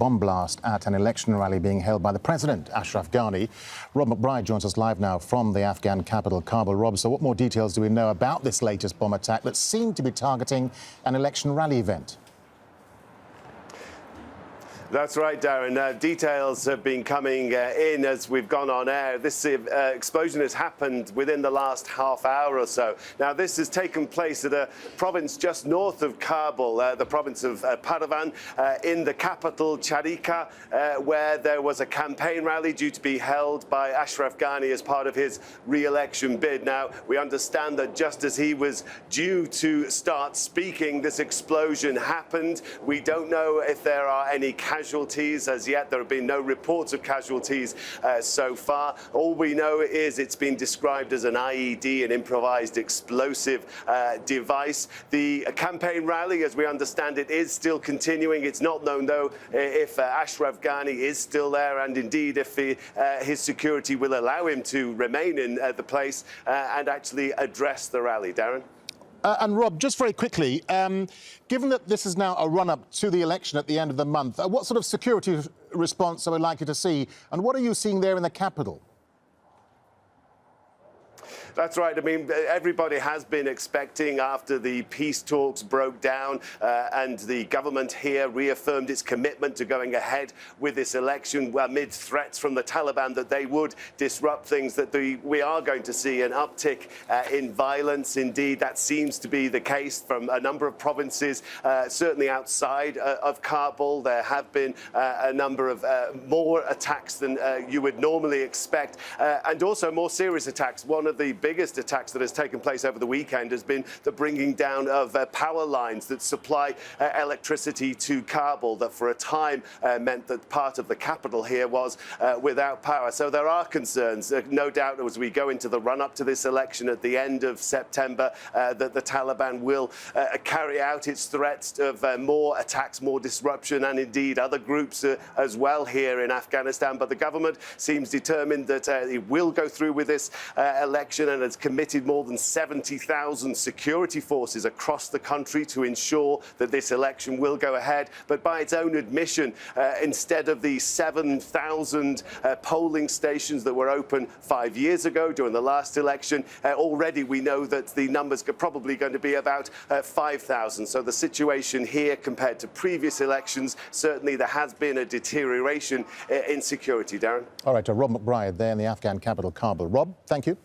bomb blast at an election rally being held by the President, Ashraf Ghani. Rob McBride joins us live now from the Afghan capital, Kabul. Rob, so what more details do we know about this latest bomb attack that seemed to be targeting an election rally event? That's right, Darren. Details have been coming in as we've gone on air. This explosion has happened within the last half hour or so. Now, this has taken place at a province just north of Kabul, the province of Parwan, in the capital, Charika, where there was a campaign rally due to be held by Ashraf Ghani as part of his re-election bid. Now, we understand that just as he was due to start speaking, this explosion happened. We don't know if there are any casualties as yet. There have been no reports of casualties so far. All we know is it's been described as an IED, an improvised explosive device. The campaign rally, as we understand it, is still continuing. It's not known, though, if Ashraf Ghani is still there, and indeed if his security will allow him to remain in the place and actually address the rally. Darren? And Rob, just very quickly, given that this is now a run-up to the election at the end of the month, what sort of security response are we likely to see? And what are you seeing there in the capital? That's right. I mean, everybody has been expecting, after the peace talks broke down and the government here reaffirmed its commitment to going ahead with this election amid threats from the Taliban that they would disrupt things, that we are going to see an uptick in violence. Indeed, that seems to be the case from a number of provinces, certainly outside of Kabul. There have been a number of more attacks than you would normally expect, and also more serious attacks. One of the biggest attacks that has taken place over the weekend has been the bringing down of power lines that supply electricity to Kabul, that for a time meant that part of the capital here was without power. So there are concerns, no doubt, as we go into the run-up to this election at the end of September, that the Taliban will carry out its threats of more attacks, more disruption, and indeed other groups as well here in Afghanistan. But the government seems determined that it will go through with this election, and has committed more than 70,000 security forces across the country to ensure that this election will go ahead. But by its own admission, instead of the 7,000 polling stations that were open 5 years ago during the last election, already we know that the numbers are probably going to be about 5,000. So the situation here, compared to previous elections, certainly there has been a deterioration in security. Darren? All right, Rob McBride there in the Afghan capital, Kabul. Rob, thank you.